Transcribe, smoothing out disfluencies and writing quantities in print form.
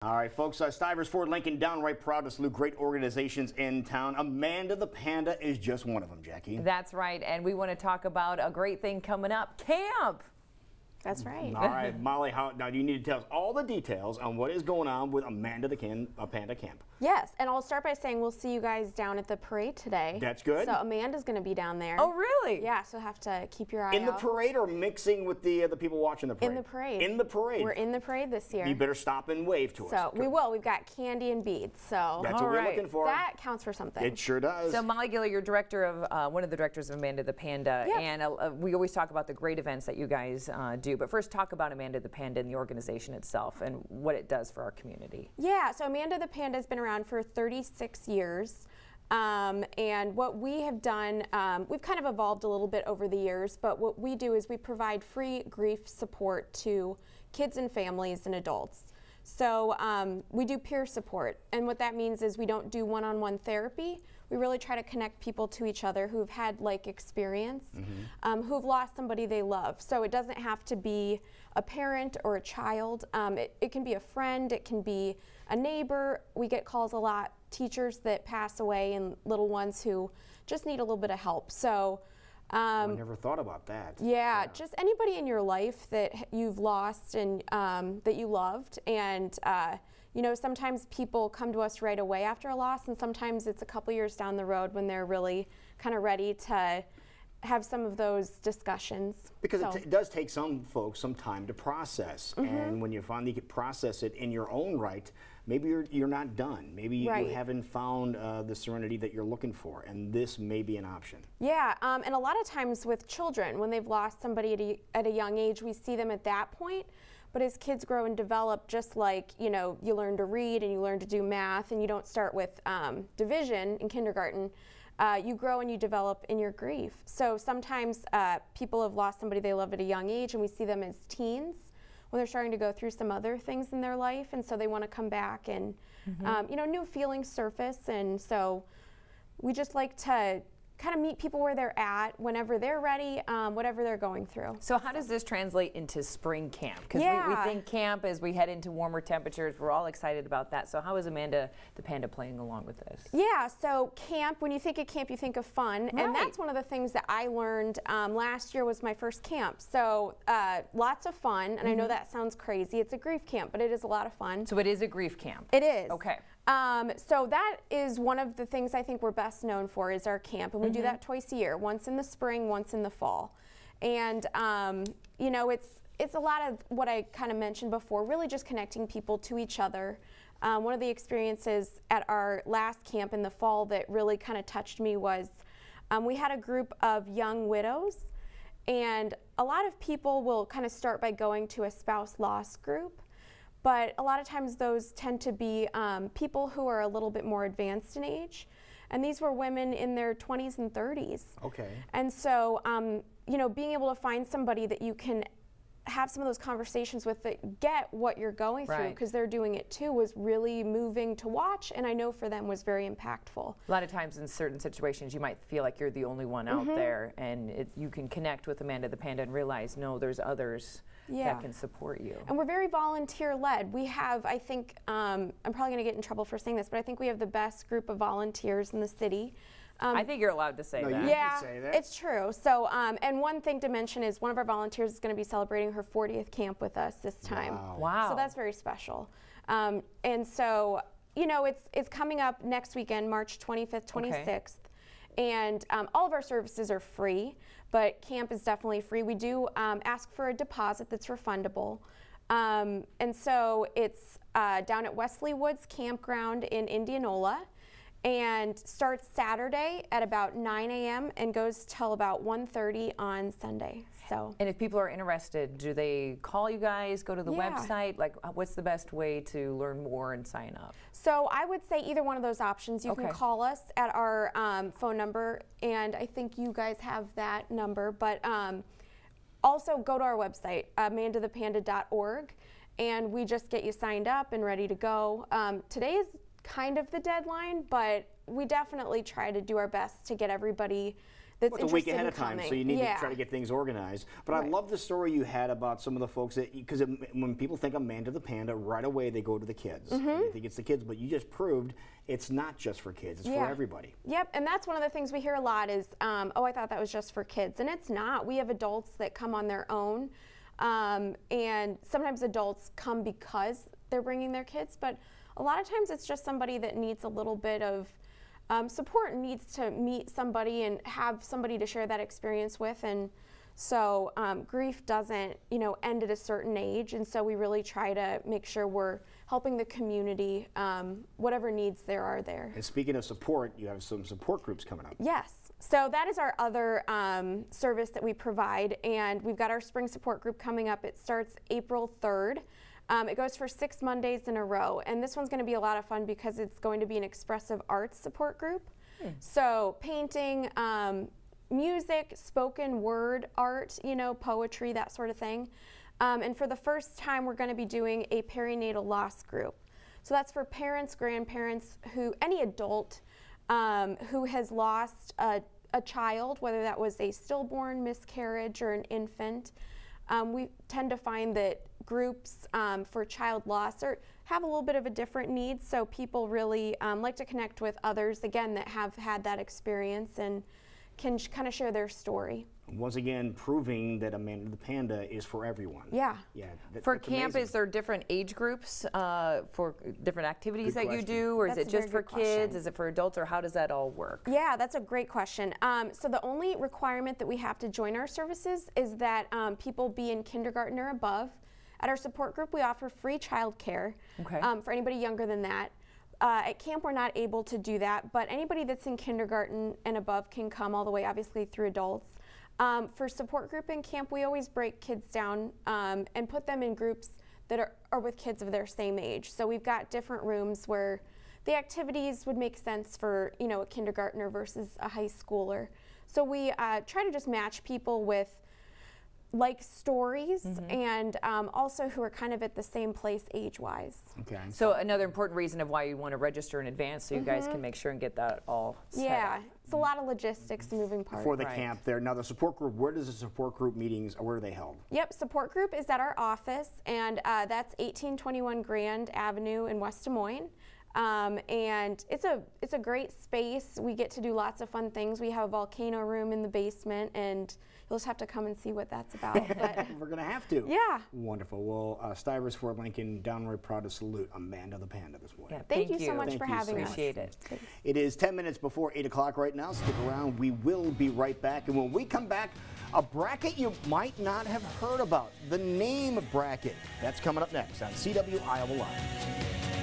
All right, folks, Stivers Ford Lincoln, downright proud to salute great organizations in town. Amanda the Panda is just one of them, Jackie. That's right, and we want to talk about a great thing coming up, camp. That's right. All right, Molly, now you need to tell us all the details on what is going on with Amanda the Panda Camp. Yes, and I'll start by saying we'll see you guys down at the parade today. That's good. So Amanda's going to be down there. Oh, really? Yeah, so have to keep your eye out. In the parade or mixing with the people watching the parade? In the parade. In the parade. We're in the parade this year. You better stop and wave to us. So we will. We've got candy and beads. So that's what we're looking for. That counts for something. It sure does. So Molly Giller, you're director of one of the directors of Amanda the Panda, Yep. and we always talk about the great events that you guys do. But first, talk about Amanda the Panda and the organization itself and what it does for our community. Yeah, so Amanda the Panda has been around for 36 years. And what we have done, we've kind of evolved a little bit over the years, but what we do is we provide free grief support to kids and families and adults. So we do peer support, and what that means is we don't do one-on-one therapy. We really try to connect people to each other who've had like experience, who've lost somebody they love. So it doesn't have to be a parent or a child. It can be a friend, it can be a neighbor. We get calls a lot, teachers that pass away and little ones who just need a little bit of help. So I never thought about that. Yeah, just anybody in your life that you've lost and that you loved. And you know, sometimes people come to us right away after a loss, and sometimes it's a couple years down the road when they're really kind of ready to have some of those discussions. Because it does take some folks some time to process, and when you finally process it in your own right, maybe you're not done. Maybe you haven't found the serenity that you're looking for, and this may be an option. Yeah, and a lot of times with children, when they've lost somebody at a young age, we see them at that point. But as kids grow and develop, just like, you know, you learn to read and you learn to do math, and you don't start with division in kindergarten, you grow and you develop in your grief. So sometimes people have lost somebody they love at a young age, and we see them as teens when they're starting to go through some other things in their life, and so they want to come back, and you know, new feelings surface, and so we just like to kind of meet people where they're at, whenever they're ready, whatever they're going through. So how does this translate into spring camp? Because we think camp as we head into warmer temperatures, we're all excited about that. So how is Amanda the Panda playing along with this? Yeah, so camp, when you think of camp, you think of fun. And that's one of the things that I learned last year was my first camp. So lots of fun, and I know that sounds crazy. It's a grief camp, but it is a lot of fun. So it is a grief camp? It is. Okay. So that is one of the things I think we're best known for is our camp, and we do that twice a year, once in the spring, once in the fall. And you know, it's a lot of what I kind of mentioned before, really just connecting people to each other. One of the experiences at our last camp in the fall that really kind of touched me was we had a group of young widows, and a lot of people will kind of start by going to a spouse loss group. But a lot of times those tend to be people who are a little bit more advanced in age. And these were women in their 20s and 30s. Okay. And so, you know, being able to find somebody that you can have some of those conversations with that get what you're going through, because they're doing it too, was really moving to watch, and I know for them was very impactful. A lot of times in certain situations you might feel like you're the only one out there, and you can connect with Amanda the Panda and realize, no, there's others that can support you. And we're very volunteer-led. We have, I think, I'm probably going to get in trouble for saying this, but I think we have the best group of volunteers in the city. I think you're allowed to say that. Yeah, say that. It's true. So, and one thing to mention is one of our volunteers is going to be celebrating her 40th camp with us this time. Wow. So that's very special. And so, you know, it's coming up next weekend, March 25th, 26th. And all of our services are free, but camp is definitely free. We do ask for a deposit that's refundable. And so it's down at Wesley Woods Campground in Indianola, and starts Saturday at about 9 a.m. and goes till about 1:30 on Sunday. So. And if people are interested, do they call you guys, go to the website? Like, what's the best way to learn more and sign up? So I would say either one of those options. You can call us at our phone number, and I think you guys have that number, but also go to our website, amandathepanda.org, and we just get you signed up and ready to go. Today is kind of the deadline, but we definitely try to do our best to get everybody that's well, it's a week ahead of time, so you need to try to get things organized. But I love the story you had about some of the folks that, because when people think Amanda the Panda, right away they go to the kids. They think it's the kids, but you just proved it's not just for kids, it's for everybody. Yep, and that's one of the things we hear a lot is, oh, I thought that was just for kids, and it's not. We have adults that come on their own, and sometimes adults come because they're bringing their kids, but a lot of times it's just somebody that needs a little bit of support and needs to meet somebody and have somebody to share that experience with. And so grief doesn't, end at a certain age, and so we really try to make sure we're helping the community, whatever needs there are there. And speaking of support, you have some support groups coming up. Yes. So that is our other service that we provide, and we've got our spring support group coming up. It starts April 3rd. It goes for 6 Mondays in a row, and this one's going to be a lot of fun because it's going to be an expressive arts support group. So painting, music, spoken word art, poetry, that sort of thing. And for the first time, we're going to be doing a perinatal loss group. So that's for parents, grandparents, any adult who has lost a child, whether that was a stillborn, miscarriage, or an infant. We tend to find that groups for child loss have a little bit of a different need, so people really like to connect with others, again, that have had that experience and can kind of share their story. Once again, proving that Amanda the Panda is for everyone. Yeah. For camp, is there different age groups for different activities that you do, or is it just for kids? Is it for adults, or how does that all work? Yeah, that's a great question. So the only requirement that we have to join our services is that people be in kindergarten or above. At our support group, we offer free childcare for anybody younger than that. At camp, we're not able to do that, but anybody that's in kindergarten and above can come all the way, obviously, through adults. For support group in camp, we always break kids down and put them in groups that are with kids of their same age. So we've got different rooms where the activities would make sense for, a kindergartner versus a high schooler. So we try to just match people with like stories and also who are kind of at the same place age-wise. Okay. So another important reason of why you want to register in advance, so you guys can make sure and get that all set up. It's a lot of logistics and moving parts. For the camp there. Now the support group, where does the support group meetings, where are they held? Yep, support group is at our office, and that's 1821 Grand Avenue in West Des Moines. And it's a great space. We get to do lots of fun things. We have a volcano room in the basement, and you'll just have to come and see what that's about. But we're going to have to. Yeah. Wonderful. Well, Stivers Fort Lincoln, downright proud to salute Amanda the Panda this morning. Yeah, thank you so much for having us. Appreciate it. Thanks. It is 10 minutes before 8 o'clock right now. Stick around. We will be right back. And when we come back, a bracket you might not have heard about. The name bracket. That's coming up next on CW Iowa Live.